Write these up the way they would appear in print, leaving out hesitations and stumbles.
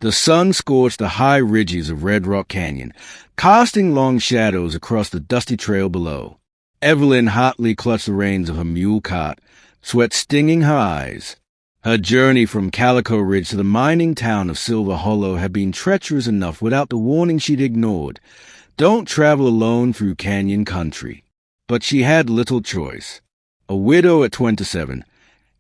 The sun scorched the high ridges of Red Rock Canyon, casting long shadows across the dusty trail below. Evelyn hotly clutched the reins of her mule cart, sweat stinging her eyes. Her journey from Calico Ridge to the mining town of Silver Hollow had been treacherous enough without the warning she'd ignored. Don't travel alone through canyon country. But she had little choice. A widow at 27,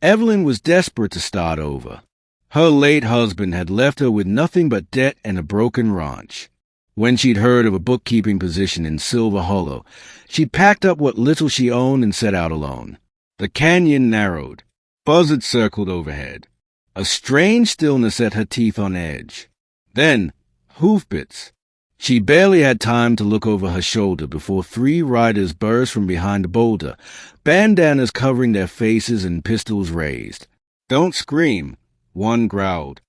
Evelyn was desperate to start over. Her late husband had left her with nothing but debt and a broken ranch. When she'd heard of a bookkeeping position in Silver Hollow, she packed up what little she owned and set out alone. The canyon narrowed. Buzzards circled overhead. A strange stillness set her teeth on edge. Then, hoofbeats. She barely had time to look over her shoulder before 3 riders burst from behind a boulder, bandanas covering their faces and pistols raised. "Don't scream," one growled.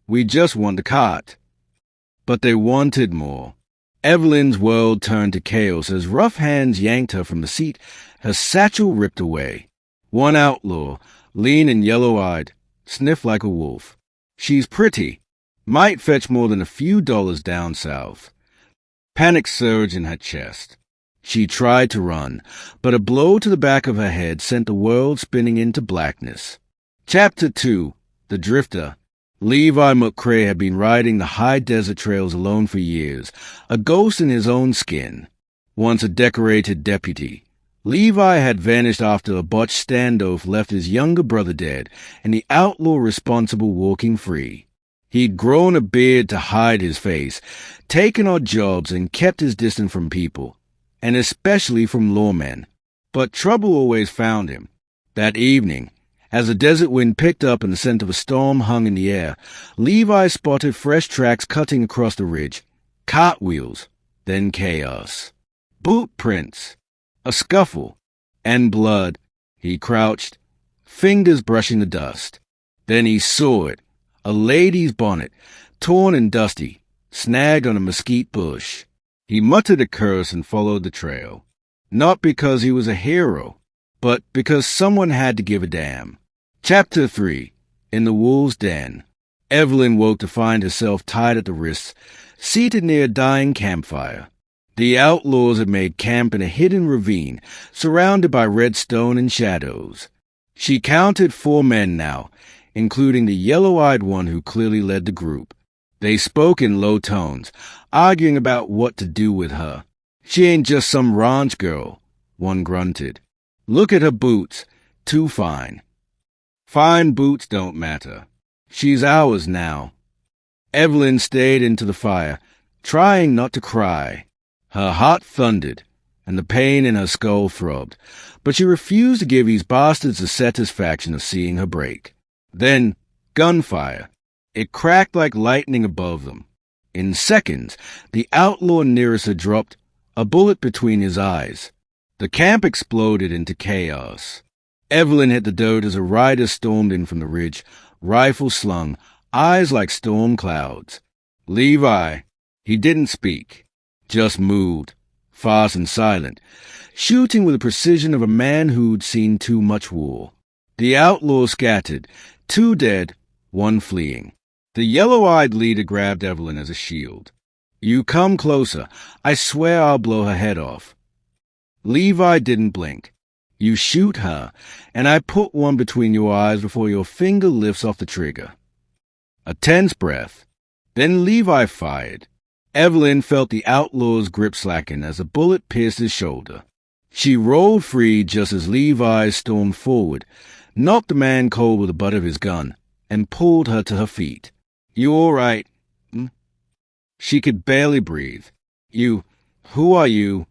"We just want the cart." But they wanted more. Evelyn's world turned to chaos as rough hands yanked her from the seat, her satchel ripped away. One outlaw, lean and yellow-eyed, sniffed like a wolf. "She's pretty. Might fetch more than a few dollars down south." Panic surged in her chest. She tried to run, but a blow to the back of her head sent the world spinning into blackness. Chapter 2. The Drifter. Levi McCrae had been riding the high desert trails alone for years, a ghost in his own skin. Once a decorated deputy, Levi had vanished after a botched standoff left his younger brother dead and the outlaw responsible walking free. He'd grown a beard to hide his face, taken odd jobs, and kept his distance from people, and especially from lawmen. But trouble always found him. That evening, as the desert wind picked up and the scent of a storm hung in the air, Levi spotted fresh tracks cutting across the ridge. Cartwheels, then chaos. Boot prints, a scuffle, and blood. He crouched, fingers brushing the dust. Then he saw it. A lady's bonnet, torn and dusty, snagged on a mesquite bush. He muttered a curse and followed the trail. Not because he was a hero, but because someone had to give a damn. Chapter 3. In the Wolves' Den. Evelyn woke to find herself tied at the wrists, seated near a dying campfire. The outlaws had made camp in a hidden ravine, surrounded by red stone and shadows. She counted 4 men now, including the yellow-eyed one who clearly led the group. They spoke in low tones, arguing about what to do with her. "She ain't just some ranch girl," one grunted. "Look at her boots, too fine." "Fine boots don't matter. She's ours now." Evelyn stayed into the fire, trying not to cry. Her heart thundered, and the pain in her skull throbbed, but she refused to give these bastards the satisfaction of seeing her break. Then, gunfire. It cracked like lightning above them. In seconds, the outlaw nearest her dropped, a bullet between his eyes. The camp exploded into chaos. Evelyn hit the dirt as a rider stormed in from the ridge, rifle slung, eyes like storm clouds. Levi. He didn't speak, just moved, fast and silent, shooting with the precision of a man who'd seen too much war. The outlaws scattered, 2 dead, 1 fleeing. The yellow-eyed leader grabbed Evelyn as a shield. "You come closer. I swear I'll blow her head off." Levi didn't blink. "You shoot her, and I put one between your eyes before your finger lifts off the trigger." A tense breath. Then Levi fired. Evelyn felt the outlaw's grip slacken as a bullet pierced his shoulder. She rolled free just as Levi stormed forward, knocked the man cold with the butt of his gun, and pulled her to her feet. "You all right?" She could barely breathe. Who are you?"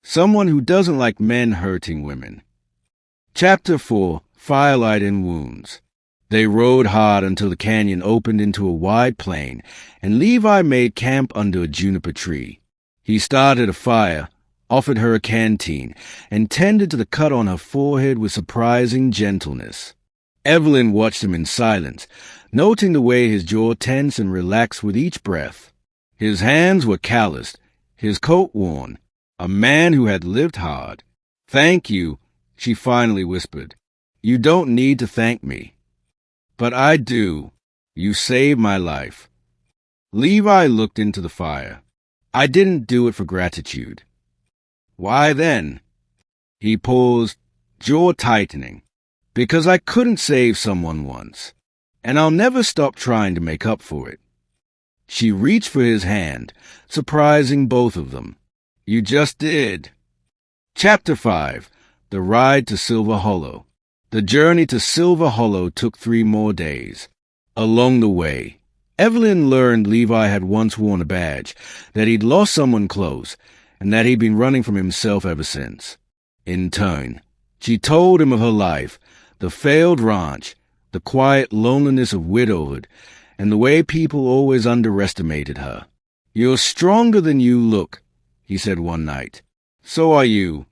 "Someone who doesn't like men hurting women." Chapter 4. Firelight and Wounds. They rode hard until the canyon opened into a wide plain, and Levi made camp under a juniper tree. He started a fire, offered her a canteen, and tended to the cut on her forehead with surprising gentleness. Evelyn watched him in silence, noting the way his jaw tensed and relaxed with each breath. His hands were calloused, his coat worn, a man who had lived hard. "Thank you," she finally whispered. "You don't need to thank me." "But I do. You saved my life." Levi looked into the fire. I didn't do it for gratitude. Why then? He paused, jaw tightening. Because I couldn't save someone once, and I'll never stop trying to make up for it. She reached for his hand, surprising both of them. You just did. Chapter 5. The Ride to Silver Hollow. The journey to Silver Hollow took 3 more days. Along the way, Evelyn learned Levi had once worn a badge, that he'd lost someone close, and that he'd been running from himself ever since. In turn, she told him of her life, the failed ranch, the quiet loneliness of widowhood, and the way people always underestimated her. You're stronger than you look, he said one night. So are you.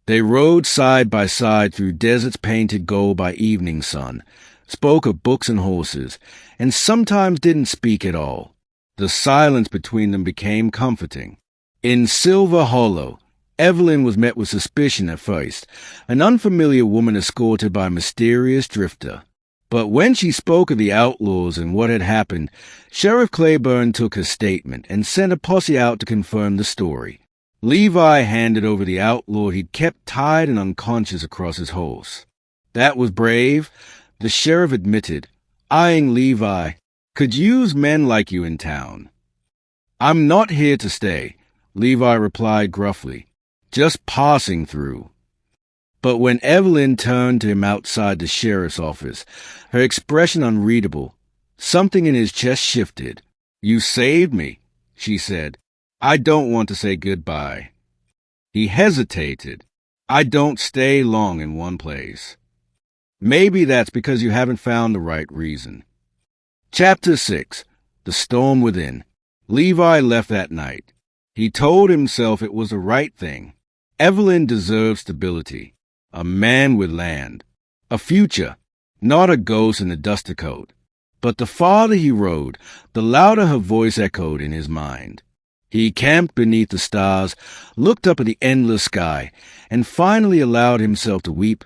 They rode side by side through deserts painted gold by evening sun, spoke of books and horses, and sometimes didn't speak at all. The silence between them became comforting. In Silver Hollow, Evelyn was met with suspicion at first, an unfamiliar woman escorted by a mysterious drifter. But when she spoke of the Outlaws and what had happened, Sheriff Claiborne took her statement and sent a posse out to confirm the story. Levi handed over the outlaw he'd kept tied and unconscious across his horse. That was brave, the sheriff admitted, eyeing Levi. Could use men like you in town. I'm not here to stay, Levi replied gruffly. Just passing through. But when Evelyn turned to him outside the sheriff's office, her expression unreadable, something in his chest shifted. You saved me, she said. I don't want to say goodbye. He hesitated. I don't stay long in one place. Maybe that's because you haven't found the right reason. Chapter 6. The Storm Within. Levi left that night. He told himself it was the right thing. Evelyn deserved stability. A man with land. A future. Not a ghost in a duster coat. But the farther he rode, the louder her voice echoed in his mind. He camped beneath the stars, looked up at the endless sky, and finally allowed himself to weep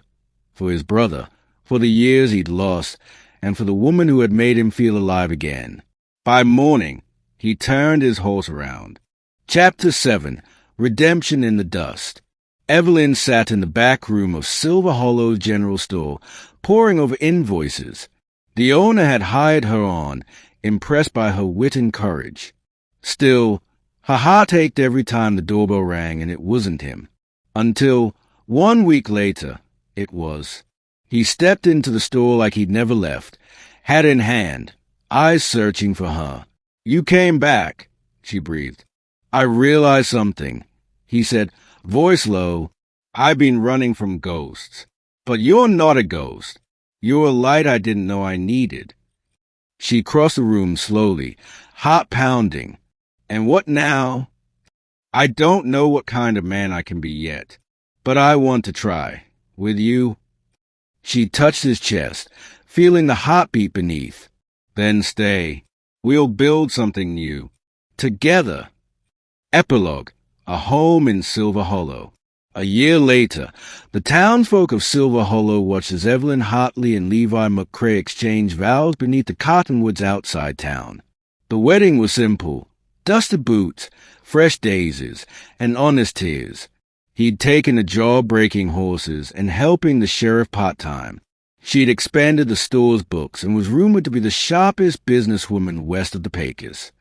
for his brother, for the years he'd lost, and for the woman who had made him feel alive again. By morning, he turned his horse around. Chapter 7. Redemption in the Dust. Evelyn sat in the back room of Silver Hollow's general store, poring over invoices. The owner had hired her on, impressed by her wit and courage. Still, her heart ached every time the doorbell rang and it wasn't him. Until, 1 week later, it was. He stepped into the store like he'd never left, hat in hand, eyes searching for her. You came back, she breathed. I realized something, he said, voice low. I've been running from ghosts. But you're not a ghost. You're a light I didn't know I needed. She crossed the room slowly, heart pounding. And what now? I don't know what kind of man I can be yet, but I want to try. With you? She touched his chest, feeling the heartbeat beneath. Then stay. We'll build something new. Together. Epilogue. A home in Silver Hollow. A year later, the townsfolk of Silver Hollow watched as Evelyn Hartley and Levi McCrae exchanged vows beneath the cottonwoods outside town. The wedding was simple. Dusted boots, fresh daisies, and honest tears. He'd taken the jaw-breaking horses and helping the sheriff part-time. She'd expanded the store's books and was rumored to be the sharpest businesswoman west of the Pecos.